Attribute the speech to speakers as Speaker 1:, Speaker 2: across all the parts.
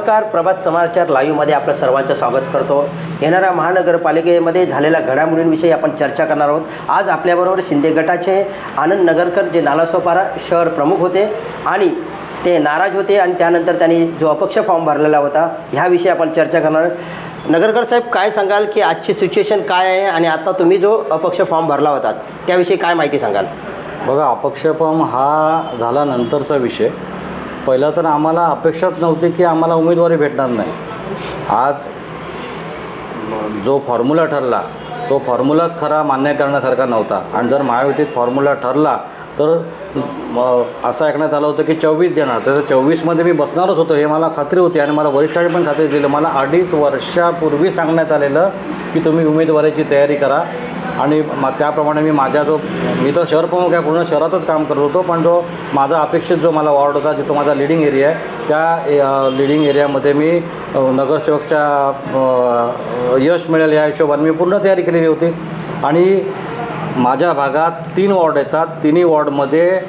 Speaker 1: नमस्कार, प्रभात समाचार लाईव्हमध्ये आपलं सर्वांचं स्वागत करतो. येणाऱ्या महानगरपालिकेमध्ये झालेल्या घडामोडींविषयी आपण चर्चा करणार आहोत. आज आपल्याबरोबर शिंदे गटाचे आनंद नगरकर, जे नालासोपारा शहर प्रमुख होते आणि ते नाराज होते आणि त्यानंतर त्यांनी जो अपक्ष फॉर्म भरलेला होता, ह्याविषयी आपण चर्चा करणार आहोत. नगरकर साहेब, काय सांगाल की आजची सिच्युएशन काय आहे आणि आता तुम्ही जो अपक्ष फॉर्म भरला होता त्याविषयी काय माहिती सांगाल?
Speaker 2: बघा, अपक्ष फॉर्म हा झाला नंतरचा विषय. पहिलं तर आम्हाला अपेक्षाच नव्हती की आम्हाला उमेदवारी भेटणार नाही. आज जो फॉर्म्युला ठरला तो फॉर्म्युलाच खरा मान्य करण्यासारखा नव्हता. आणि जर महायुतीत फॉर्म्युला ठरला तर असं ऐकण्यात आलं होतं की 24 देणार. तर 24मध्ये मी बसणारच होतो हे मला खात्री होती आणि मला वरिष्ठांनी पण खात्री दिली. मला 2.5 वर्षापूर्वी सांगण्यात आलेलं की तुम्ही उमेदवारीची तयारी करा आणि त्याप्रमाणे मी तर शहर प्रमुख आहे, पूर्ण शहरातच काम करत होतो. पण जो माझा अपेक्षित जो मला वॉर्ड होता, जिथं माझा लिडिंग एरिया आहे, त्या लिडिंग एरियामध्ये मी नगरसेवकच्या यश मिळेल या हिशोबाने मी पूर्ण तयारी केलेली होती. आणि माझ्या भागात 3 वॉर्ड येतात. तिन्ही वॉर्डमध्ये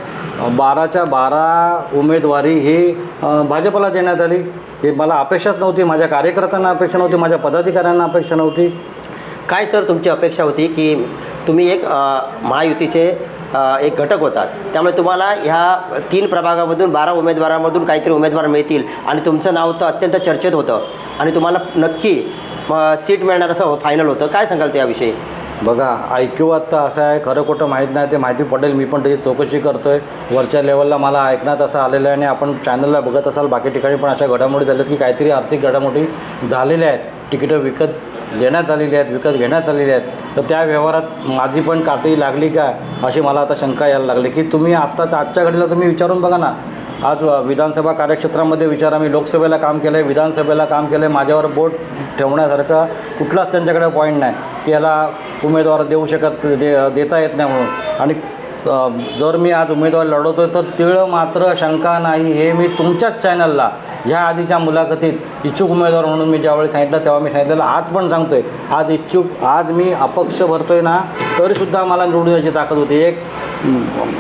Speaker 2: 12च्या 12 उमेदवारी ही भाजपला देण्यात आली. ही मला अपेक्षाच नव्हती, माझ्या कार्यकर्त्यांना अपेक्षा नव्हती, माझ्या पदाधिकाऱ्यांना अपेक्षा नव्हती.
Speaker 1: काय सर तुमची अपेक्षा होती की तुम्ही एक महायुतीचे एक घटक होतात, त्यामुळे तुम्हाला ह्या 3 प्रभागामधून 12 उमेदवारांमधून काहीतरी उमेदवार मिळतील आणि तुमचं नाव तर अत्यंत चर्चेत होतं आणि तुम्हाला नक्की सीट मिळणार असं फायनल होतं. काय सांगाल त्याविषयी?
Speaker 2: बघा, ऐकू आत्ता असं आहे, खरं खोटं माहीत नाही, ते माहिती पडेल. मी पण त्याची चौकशी करतो आहे. वरच्या लेवलला मला ऐकण्यात असं आलेलं आहे आणि आपण चॅनलला बघत असाल बाकी ठिकाणी पण अशा घडामोडी झाल्यात की काहीतरी आर्थिक घडामोडी झालेल्या आहेत. तिकीटं विकत देण्यात आलेली आहेत, विकत घेण्यात आलेली आहेत. तर त्या व्यवहारात माझी पण कातडी लागली का अशी मला आता शंका यायला लागली. की तुम्ही आजच्या घडीला तुम्ही विचारून बघा ना. आज विधानसभा कार्यक्षेत्रामध्ये विचारा, मी लोकसभेला काम केलं आहे, विधानसभेला काम केलं आहे. माझ्यावर बोट ठेवण्यासारखा कुठलाच त्यांच्याकडे पॉईंट नाही की याला उमेदवार देता येत नाही म्हणून. आणि जर मी आज उमेदवार लढवतो आहे तर तिळ मात्र शंका नाही हे मी तुमच्याच चॅनलला ह्या आधीच्या मुलाखतीत इच्छुक उमेदवार म्हणून मी ज्यावेळी सांगितलं तेव्हा मी सांगितलेलं, आज पण सांगतो आहे. आज मी अपक्ष भरतो आहे ना, तरीसुद्धा मला निवडून यायची ताकद होती.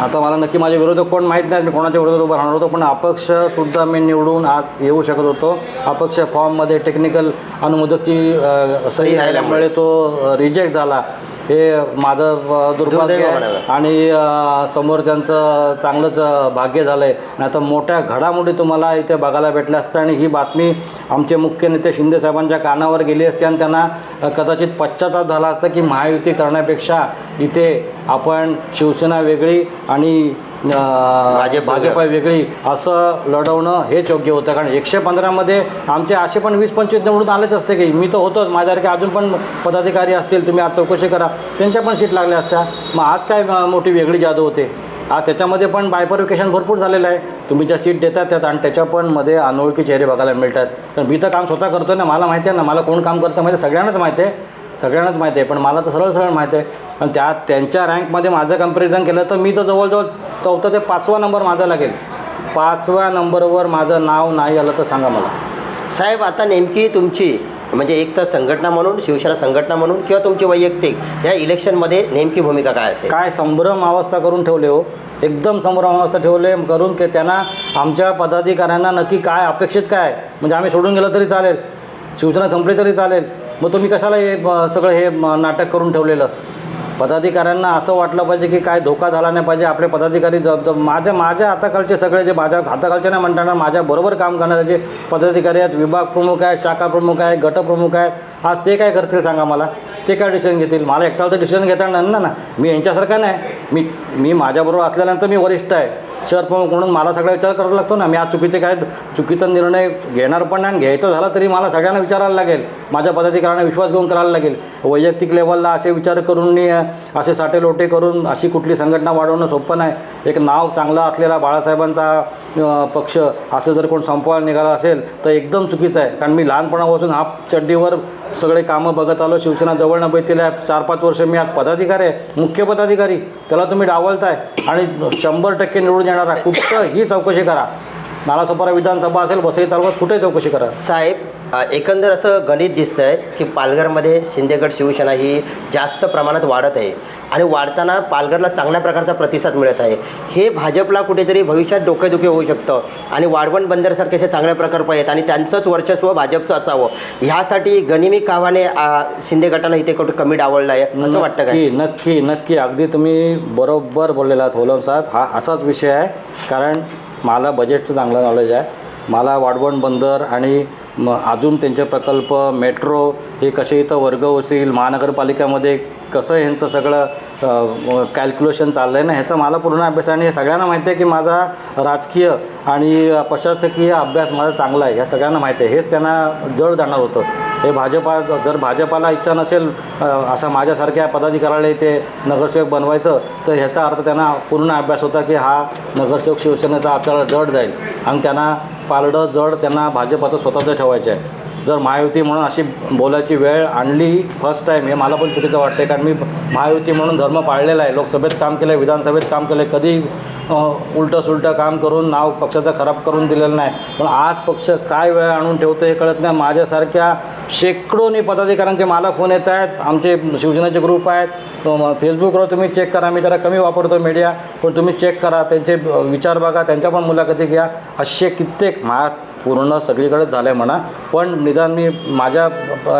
Speaker 2: आता मला नक्की माझे विरोधक कोण माहीत नाहीत, मी कोणाच्या विरोधात उभं राहणार होतो, पण अपक्षसुद्धा मी निवडून आज येऊ शकत होतो. अपक्ष फॉर्ममध्ये टेक्निकल अनुमोदकची सही राहिल्यामुळे तो रिजेक्ट झाला. हे माझं दुर्भाग्य आहे आणि समोर त्यांचं चांगलंच भाग्य झालं आहे. नाही तर मोठ्या घडामोडी तुम्हाला इथे बघायला भेटल्या असत्या आणि ही बातमी आमचे मुख्य नेते शिंदेसाहेबांच्या कानावर गेली असती आणि त्यांना कदाचित पश्चाताप झाला असता की महायुती करण्यापेक्षा इथे आपण शिवसेना वेगळी आणि भाजपा वेगळी असं लढवणं हेच योग्य होतं. कारण 115मध्ये आमचे असे पण 20-25 निवडून आलेच असते की मी तर होतोच. माझ्यासारखे अजून पण पदाधिकारी असतील, तुम्ही आज चौकशी करा, त्यांच्या पण सीट लागल्या असत्या. मग आज काय मोठी वेगळी जादू होते. आज त्याच्यामध्ये पण बायफर्फिकेशन भरपूर झालेलं आहे. तुम्ही ज्या सीट देतात त्यात आणि त्याच्या पण मध्ये अनोळखी चेहरे बघायला मिळतात. तर मी तर काम स्वतः करतो ना, मला माहिती आहे ना, मला कोण काम करतं माहिती आहे, सगळ्यांनाच माहिती आहे. पण मला तर सरळ माहिती आहे. पण त्यांच्या रँकमध्ये माझं कंपॅरिझन केलं तर मी तर जवळजवळ 4था ते 5वा नंबर माझा लागेल. 5व्या नंबरवर माझं नाव नाही आलं तर सांगा मला.
Speaker 1: साहेब, आता नेमकी तुमची म्हणजे एक तर संघटना म्हणून, शिवसेना संघटना म्हणून किंवा तुमची वैयक्तिक ह्या इलेक्शनमध्ये नेमकी भूमिका काय असेल?
Speaker 2: काय संभ्रम अवस्था करून ठेवले हो, एकदम संभ्रम अवस्था ठेवले करून की त्यांना आमच्या पदाधिकाऱ्यांना नक्की काय अपेक्षित काय, म्हणजे आम्ही सोडून गेलं तरी चालेल, शिवसेना संपली तरी चालेल, मग तुम्ही कशाला हे सगळं हे नाटक करून ठेवलेलं? पदाधिकाऱ्यांना असं वाटलं पाहिजे की काय धोका झाला नाही पाहिजे. आपले पदाधिकारी माझ्या हाताखालचे सगळे जे माझ्या हाताखालचे नाही म्हणताना माझ्याबरोबर काम करणारे जे पदाधिकारी आहेत, विभाग प्रमुख आहेत, शाखा प्रमुख आहेत, गटप्रमुख आहेत, आज ते काय करतील सांगा मला? ते काय डिसिजन घेतील? मला एकटाला तर डिसिजन घेता येणार ना. मी यांच्यासारखा नाही. मी माझ्याबरोबर असल्यानंतर मी वरिष्ठ आहे, शहर प्रमुख म्हणून मला सगळा विचार करावा लागतो ना. मी आज चुकीचा निर्णय घेणार पण नाही, घ्यायचा झाला तरी मला सगळ्यांना विचारायला लागेल, माझ्या पदाधिकाऱ्यांना विश्वास घेऊन करायला लागेल. वैयक्तिक लेवलला असे विचार करून असे साटेलोटे करून अशी कुठली संघटना वाढवणं सोपं नाही. एक नाव चांगला असलेला बाळासाहेबांचा पक्ष असं जर कोण संपवायला निघाला असेल तर एकदम चुकीचं आहे. कारण मी लहानपणापासून हाफ चड्डीवर सगळे कामं बघत आलो. शिवसेना जवळ न बैठलेली आहे. 4-5 वर्ष मी आज पदाधिकारी आहे, मुख्य पदाधिकारी. त्याला तुम्ही डावलताय आणि 100% निवडून येणारा कुठंही चौकशी करा. नालासोपारा विधानसभा असेल, वसई तालुक्यात कुठे चौकशी करा.
Speaker 1: साहेब, एकंदर असं गणित दिसतं आहे की पालघरमध्ये शिंदेगड शिवसेना ही जास्त प्रमाणात वाढत आहे आणि वाढताना पालघरला चांगल्या प्रकारचा प्रतिसाद मिळत आहे. हे भाजपला कुठेतरी भविष्यात डोकेदुखी होऊ शकतं आणि वाढवण बंदरसारखे असे चांगल्या प्रकल्प आहेत आणि त्यांचंच वर्चस्व भाजपचं असावं, ह्यासाठी गनिमी कावाने शिंदे गटाला इथे कुठे कमी डावळलं आहे असं वाटतं का?
Speaker 2: नक्की नक्की नक्की अगदी तुम्ही बरोबर बोललेला आहात होलम साहेब. हा असाच विषय आहे, कारण मला बजेटचं चांगलं नॉलेज आहे. मला वाढवण बंदर आणि अजून त्यांचे प्रकल्प, मेट्रो हे कसे इथं वर्ग होतील, महानगरपालिकामध्ये कसं ह्यांचं सगळं कॅल्क्युलेशन चाललं आहे ना, ह्याचा मला पूर्ण अभ्यास आहे. आणि हे सगळ्यांना माहिती आहे की माझा राजकीय आणि प्रशासकीय अभ्यास माझा चांगला आहे, ह्या सगळ्यांना माहिती आहे. हेच त्यांना जड जाणार होतं. हे जर भाजपाला इच्छा नसेल असं माझ्यासारख्या पदाधिकाऱ्याला ते नगरसेवक बनवायचं, तर ह्याचा अर्थ त्यांना पूर्ण अभ्यास होता की हा नगरसेवक शिवसेनेचा आपल्याला जड जाईल आणि त्यांना पारडं जड त्यांना भाजपाचं स्वतःचं ठेवायचं आहे. जर महायुती म्हणून अशी बोलायची वेळ आणली फर्स्ट टाईम, हे मला पण चुकीचं वाटतं. कारण मी महायुती म्हणून धर्म पाळलेला आहे, लोकसभेत काम केलं आहे, विधानसभेत काम केलं आहे, कधी उलटं सुलटं काम करून नाव पक्षाचं खराब करून दिलेलं नाही. पण आज पक्ष काय वेळ आणून ठेवतो हे कळत नाही. माझ्यासारख्या शेकडोनी पदाधिकाऱ्यांचे मला फोन येत आहेत. आमचे शिवसेनेचे ग्रुप आहेत, फेसबुकवर तुम्ही चेक करा. मी जरा कमी वापरतो मीडिया, पण तुम्ही चेक करा, त्यांचे विचार बघा, त्यांच्या पण मुलाखती घ्या. असे कित्येक पूर्ण सगळीकडेच झालं आहे म्हणा, पण निदान मी माझ्या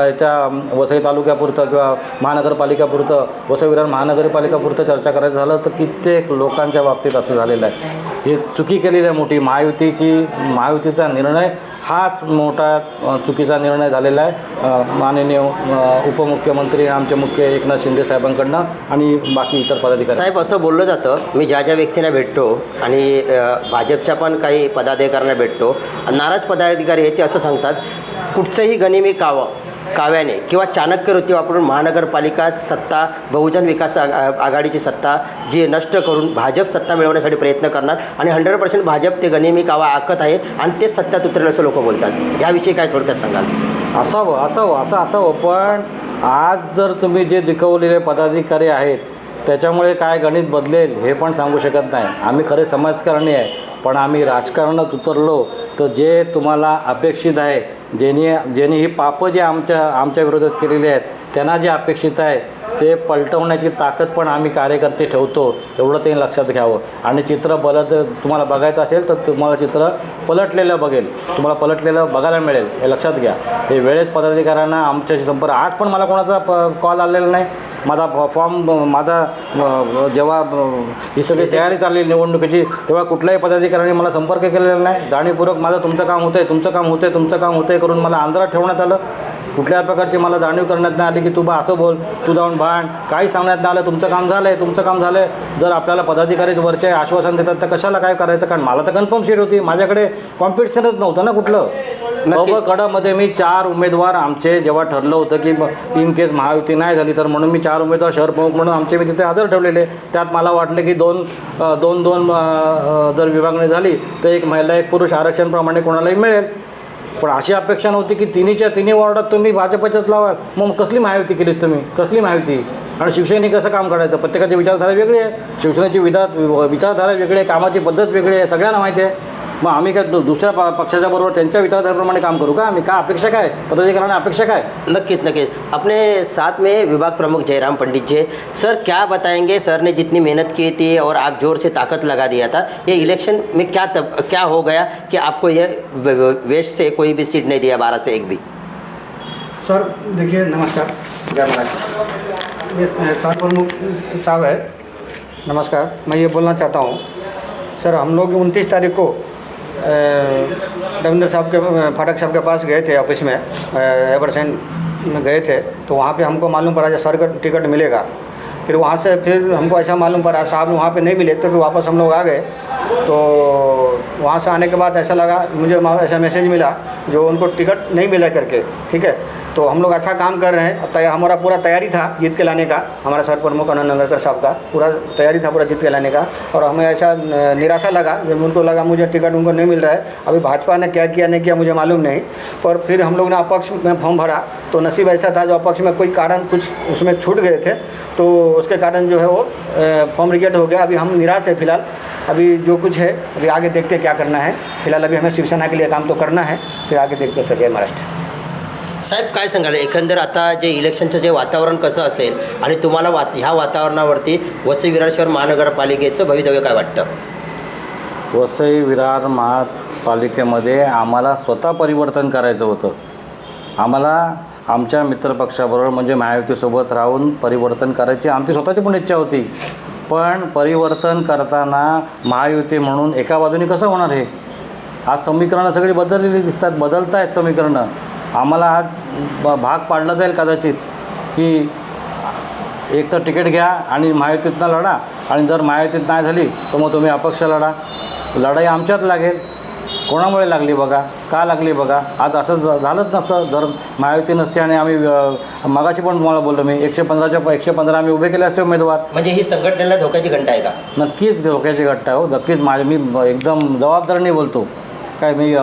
Speaker 2: याच्या वसई तालुक्यापुरतं किंवा महानगरपालिकापुरतं, वसई विरार महानगरपालिकापुरतं चर्चा करायचं झालं तर कित्येक लोकांच्या बाबतीत असं झालेलं आहे. ही चुकी केलेली आहे मोठी. महायुतीचा निर्णय हाच मोठा चुकीचा निर्णय झालेला आहे माननीय उपमुख्यमंत्री आमचे मुख्य एकनाथ शिंदे साहेबांकडनं आणि बाकी इतर पदाधिकारी.
Speaker 1: साहेब, असं बोललं जातं, मी ज्या व्यक्तींना भेटतो आणि भाजपच्या पण काही पदाधिकाऱ्यांना भेटतो, नाराज पदाधिकारी आहेत ते असं सांगतात, कुठचंही गनिमी काव्याने किंवा चाणक्य वृत्ती वापरून महानगरपालिका सत्ता, बहुजन विकास आघाडीची सत्ता जी नष्ट करून भाजप सत्ता मिळवण्यासाठी प्रयत्न करणार आणि 100% भाजप ते गनिमी कावा आखत आहे आणि तेच सत्यात उतरेल असं लोक बोलतात. याविषयी काय थोडक्यात सांगाल?
Speaker 2: असावं पण आज जर तुम्ही जे दिखवलेले पदाधिकारी आहेत त्याच्यामुळे काय गणित बदलेल हे पण सांगू शकत नाही. आम्ही खरे समाजकारणी आहे, पण आम्ही राजकारणात उतरलो तर जे तुम्हाला अपेक्षित आहे, ज्यांनी ही पापं जे आमच्या विरोधात केलेली आहेत त्यांना जे अपेक्षित आहे ते पलटवण्याची ताकद पण आम्ही कार्यकर्ते ठेवतो, एवढं ते लक्षात घ्यावं. आणि चित्र तुम्हाला बघायचं असेल तर तुम्हाला चित्र पलटलेलं पलटलेलं बघायला मिळेल, हे लक्षात घ्या. हे वेळेत पदाधिकाऱ्यांना आमच्याशी संपर्क, आज पण मला कोणाचा कॉल आलेला नाही. माझा जेव्हा ही सगळी तयारी चालली निवडणुकीची तेव्हा कुठल्याही पदाधिकाऱ्यांनी मला संपर्क केलेला नाही. जाणीवपूर्वक माझं तुमचं काम होतंय करून मला अंधारात ठेवण्यात आलं. कुठल्याही प्रकारची मला जाणीव करण्यात नाही आली की तू असं बोल, तू जाऊन भांड, काही सांगण्यात नाही आलं. तुमचं काम झालं आहे. जर आपल्याला पदाधिकारीच वरचे आश्वासन देतात तर कशाला काय करायचं? कारण मला तर कन्फर्म शीट होती, माझ्याकडे कॉम्पिटिशनच नव्हतं ना कुठलं. मध्ये मी 4 उमेदवार आमचे जेव्हा ठरलं होतं की इन केस महायुती नाही झाली तर म्हणून मी 4 उमेदवार शहर प्रमुख म्हणून आमचे मी तिथे हजर ठेवलेले. त्यात मला वाटलं की दोन जर विभागणी झाली तर एक महिला एक पुरुष आरक्षणप्रमाणे कोणालाही मिळेल. पण अशी अपेक्षा नव्हती की तिन्ही वॉर्डात तुम्ही भाजपच्याच लावाल. मग कसली महायुती केलीत तुम्ही? कसली महायुती? आणि शिवसेनेने कसं काम करायचं? प्रत्येकाची विचारधारा वेगळी आहे. शिवसेनेची विचारधारा वेगळी आहे, कामाची पद्धत वेगळी आहे, सगळ्यांना माहिती आहे. मग आम्ही काय दुसऱ्या पक्षाच्या बरोबर त्यांच्या विचारधारेप्रमाणे काम करू का? आम्ही काय अपेक्षा काय पदाधिकाऱ्यांना अपेक्षा काय?
Speaker 1: नक्कीच. अपने साथ में विभाग प्रमुख जयराम पंडित जी, सर क्या बताएंगे? सर ने जितनी मेहनत की थी और आप जोर से ताकत लगा दिया था, ये इलेक्शन में क्या हो गया कि आपको ये वेस्ट से कोई भी सीट नहीं दिया, 12 से 1 भी?
Speaker 3: सर देखिए, नमस्कार, जय महाराज। ये सर प्रमुख साहब है, नमस्कार। मैं ये बोलना चाहता हूँ सर, हम लोग 29 तारीख को रविंद्र साहब के फाटक साहब के पास गए थे, ऑफिस में एवरसेन में गए थे। तो वहाँ पे हमको मालूम पड़ा कि सर का टिकट मिलेगा। फिर वहाँ से हमको ऐसा मालूम पड़ा साहब वहाँ पे नहीं मिले, तो फिर वापस हम लोग आ गए। तो वहाँ से आने के बाद ऐसा लगा, मुझे ऐसा मैसेज मिला जो उनको टिकट नहीं मिला करके, ठीक है। तो हम लोग अच्छा काम कर रहे हैं। अब हमारा पूरा तैयारी था जीत के लाने का, हमारा सर प्रमुख आनंद नगरकर साहब का पूरा तैयारी था पूरा जीत के लाने का। और हमें ऐसा निराशा लगा जब उनको लगा मुझे टिकट उनको नहीं मिल रहा है। अभी भाजपा ने क्या किया नहीं किया मुझे मालूम नहीं, पर फिर हम लोग ने अपक्ष में फॉर्म भरा। तो नसीब ऐसा था जो अपक्ष में कोई कारण कुछ उसमें छूट गए थे, तो उसके कारण जो है वो फॉर्म रिजेक्ट हो गया। अभी हम निराश है फिलहाल, अभी जो कुछ है अभी आगे देखते हैं क्या करना है। फिलहाल अभी हमें शिवसेना के लिए काम तो करना है, फिर आगे देखते हैं। सर, जय महाराष्ट्र।
Speaker 1: साहेब काय सांगाल एकंदर आता जे इलेक्शनचं जे वातावरण कसं असेल आणि तुम्हाला ह्या वातावरणावरती वसई विरार शहर महानगरपालिकेचं भवितव्य काय वाटतं?
Speaker 2: वसई विरार महापालिकेमध्ये आम्हाला स्वतः परिवर्तन करायचं होतं. आम्हाला आमच्या मित्रपक्षाबरोबर म्हणजे महायुतीसोबत राहून परिवर्तन करायची आमची स्वतःची पण इच्छा होती. पण परिवर्तन करताना महायुती म्हणून एका बाजूने कसं होणार हे? आज समीकरणं सगळी बदललेली दिसतात, बदलत आहेत समीकरणं. आम्हाला आज भाग पाडला जाईल कदाचित की एक तर तिकीट घ्या आणि महायुतीतनं लढा, आणि जर महायुतीत नाही झाली तर मग तुम्ही अपक्ष लढा. लढाई आमच्यात लागेल. कोणामुळे लागली बघा, का लागली बघा. आज असं झालंच नसतं जर महायुती नसते. आणि आम्ही मगाशी पण तुम्हाला बोललो मी 115च्या 115 आम्ही उभे केले असते उमेदवार.
Speaker 1: म्हणजे ही संघटनेला धोक्याची घंटा आहे का?
Speaker 2: नक्कीच धोक्याची घटना हो, नक्कीच. मी एकदम जबाबदारीने बोलतो. काय मी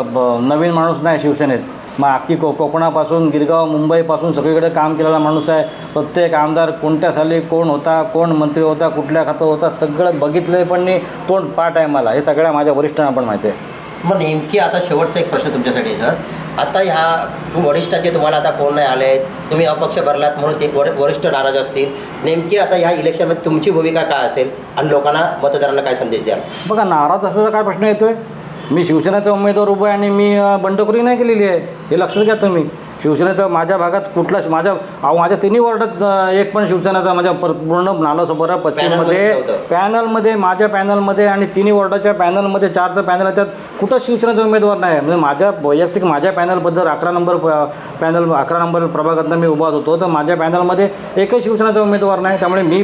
Speaker 2: नवीन माणूस नाही शिवसेनेत. मग अख्खी कोकणापासून गिरगाव मुंबईपासून सगळीकडे काम केलेला माणूस आहे. प्रत्येक आमदार कोणत्या साली कोण होता, कोण मंत्री होता, कुठल्या खातं होता, सगळं बघितलं. पण तोंड पाठ आहे मला, हे सगळ्या माझ्या वरिष्ठांना पण माहिती आहे.
Speaker 1: मग नेमकी आता शेवटचा एक प्रश्न तुमच्यासाठी सर. आता ह्या वरिष्ठाचे तुम्हाला आता फोन नाही आले, तुम्ही अपक्ष भरलात म्हणून ते वरिष्ठ नाराज असतील. नेमकी आता ह्या इलेक्शनमध्ये तुमची भूमिका काय असेल आणि लोकांना मतदारांना काय संदेश द्याल?
Speaker 2: बघा, नाराज असल्याचा काय प्रश्न येतोय? मी शिवसेनेचा उमेदवार उभा आहे आणि मी बंडखोरी नाही केलेली आहे, हे लक्षात घ्या तुम्ही. शिवसेनेचा माझ्या भागात कुठलाच माझ्या तिन्ही वॉर्डात एक पण शिवसेनेचा माझ्या पूर्ण नालासोपारा पश्चिममध्ये पॅनलमध्ये माझ्या पॅनलमध्ये आणि तिन्ही वॉर्डाच्या पॅनलमध्ये 4चं पॅनल आहे, त्यात कुठंच शिवसेनेचा उमेदवार नाही. म्हणजे माझ्या वैयक्तिक माझ्या पॅनलबद्दल 11 नंबर प्रभागातनं मी उभा होतो, तर माझ्या पॅनलमध्ये एकही शिवसेनेचा उमेदवार नाही. त्यामुळे मी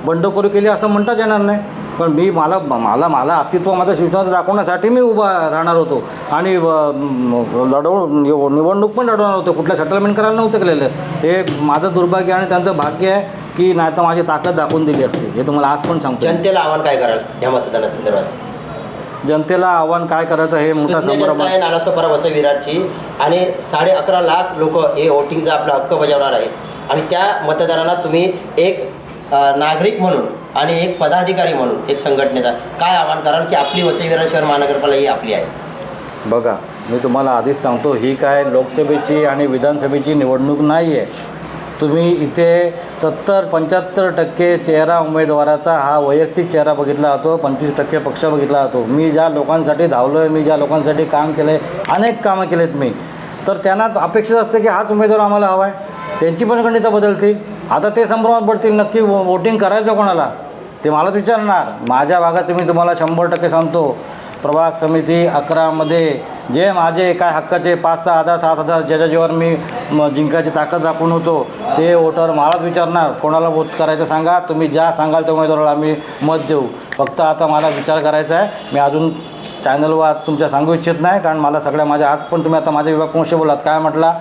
Speaker 2: बंडखोरी केली असं म्हणताच येणार नाही. पण मला अस्तित्व माझं शिवसेनेचं दाखवण्यासाठी मी उभा राहणार होतो आणि निवडणूक पण लढवणार होतो. कुठल्या सेटलमेंट करायला नव्हतं केलेलं. हे माझं दुर्भाग्य आणि त्यांचं भाग्य आहे की नाही तर माझी ताकद दाखवून दिली असते. हे तुम्हाला आज पण सांगतो.
Speaker 1: जनतेला आव्हान काय कराल ह्या मतदानासंदर्भात?
Speaker 2: जनतेला आव्हान काय करायचं हे मोठा संभ्रम आहे.
Speaker 1: नालासोपारा वसई विरारची आणि 11.5 लाख लोक हे वोटिंगचा आपला हक्क बजावणार आहेत आणि त्या मतदारांना तुम्ही एक नागरिक म्हणून आणि एक पदाधिकारी म्हणून एक संघटनेचा काय आव्हान कराल की आपली वसई विरार शहर महानगरपालिका ही आपली आहे?
Speaker 2: बघा, मी तुम्हाला आधीच सांगतो, ही काय लोकसभेची आणि विधानसभेची निवडणूक नाही आहे. तुम्ही इथे 70-75% चेहरा उमेदवाराचा हा वैयक्तिक चेहरा बघितला जातो, 25% पक्ष बघितला जातो. मी ज्या लोकांसाठी धावलो आहे, मी ज्या लोकांसाठी काम केलं आहे, अनेक कामं केलेत मी, तर त्यांना अपेक्षित असते की हाच उमेदवार आम्हाला हवा आहे. त्यांची पण गणितं बदलतील. आता ते संभ्रमात पडतील, नक्की वोटिंग करायचं कोणाला ते मलाच विचारणार. माझ्या भागाचं मी तुम्हाला 100% सांगतो, प्रभाग समिती 11मध्ये जे माझे काय हक्काचे 5-6 हजार 7 हजार ज्याच्या जीवावर मी जिंकायची ताकद दाखवून होतो, ते वोटर मलाच विचारणार कोणाला वोट करायचं सांगा. तुम्ही ज्या सांगाल त्या उमेदवाराला आम्ही मत देऊ. फक्त आता मला विचार करायचा आहे. मी अजून चॅनलवर तुमच्या सांगू इच्छित नाही, कारण मला सगळ्या माझ्या आज पण तुम्ही आता माझ्या विभाग कोणशी बोलात काय म्हटला,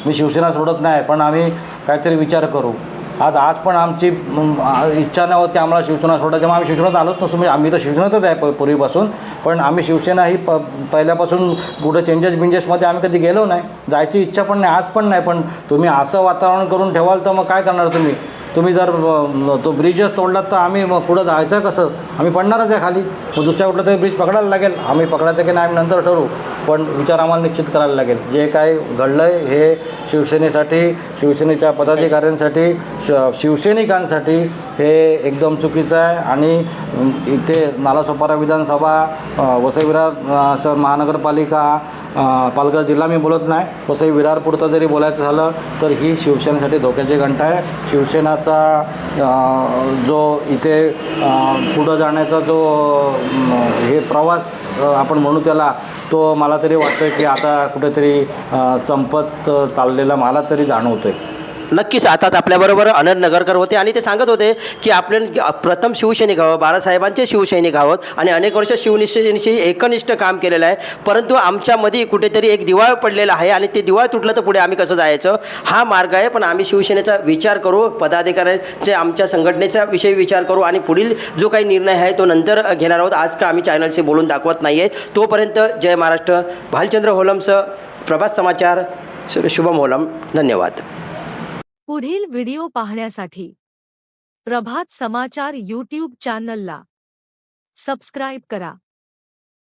Speaker 2: मी शिवसेना सोडत नाही, पण आम्ही काहीतरी विचार करू. आज पण आमची इच्छा नाही होती आम्हाला शिवसेना सोडायचं. मग आम्ही शिवसेनेत आलोच नसतो. म्हणजे आम्ही तर शिवसेनेतच आहे पूर्वीपासून, पण आम्ही शिवसेना ही पहिल्यापासून कुठं चेंजेसमध्ये आम्ही कधी गेलो नाही. जायची इच्छा पण नाही, आज पण नाही. पण तुम्ही असं वातावरण करून ठेवाल तर मग काय करणार तुम्ही जर तो ब्रिजच तोडलात तर आम्ही मग पुढं जायचं कसं? आम्ही पडणारच आहे खाली. मग दुसऱ्या कुठलं तरी ब्रिज पकडायला लागेल. आम्ही पकडायचं की नाही आम्ही नंतर ठरवू, पण विचार आम्हाला निश्चित करायला लागेल. जे काय घडलं आहे हे शिवसेनेसाठी, शिवसेनेच्या पदाधिकाऱ्यांसाठी, शिवसैनिकांसाठी हे एकदम चुकीचं आहे. आणि इथे नालासोपारा विधानसभा, वसई विरार शहर महानगरपालिका, पालघर जिल्हा मी बोलत नाही, वसई विरार पुरतं जरी बोलायचं झालं तर ही शिवसेनेसाठी धोक्याची घंटा आहे. शिवसेनाचा जो इथे पुढं जाण्याचा जो हे प्रवास आपण म्हणू त्याला, तो मला तरी वाटतं की आता कुठेतरी संपत चाललेला मला तरी जाणवतो आहे.
Speaker 1: नक्कीच. आता आपल्याबरोबर आनंद नगरकर होते आणि ते सांगत होते की आपण प्रथम शिवसैनिक आहोत, बाळासाहेबांचे शिवसैनिक आहोत आणि अनेक वर्ष शिवनिष्ठेशी एकनिष्ठ काम केलेलं आहे. परंतु आमच्यामध्ये कुठेतरी एक दिवाळ पडलेला आहे आणि ते दिवाळ तुटलं तर पुढे आम्ही कसं जायचं हा मार्ग आहे. पण आम्ही शिवसेनेचा विचार करू, पदाधिकाऱ्यांचे आमच्या संघटनेचा विषयी विचार करू आणि पुढील जो काही निर्णय आहे तो नंतर घेणार आहोत. आज का आम्ही चॅनलशी बोलून दाखवत नाही आहे. तोपर्यंत जय महाराष्ट्र. भालचंद्र होलमसह प्रभात समाचार, शुभम होलम. धन्यवाद.
Speaker 4: पुढील व्हिडिओ पाहण्यासाठी प्रभात समाचार यूट्यूब चॅनलला सबस्क्राईब करा.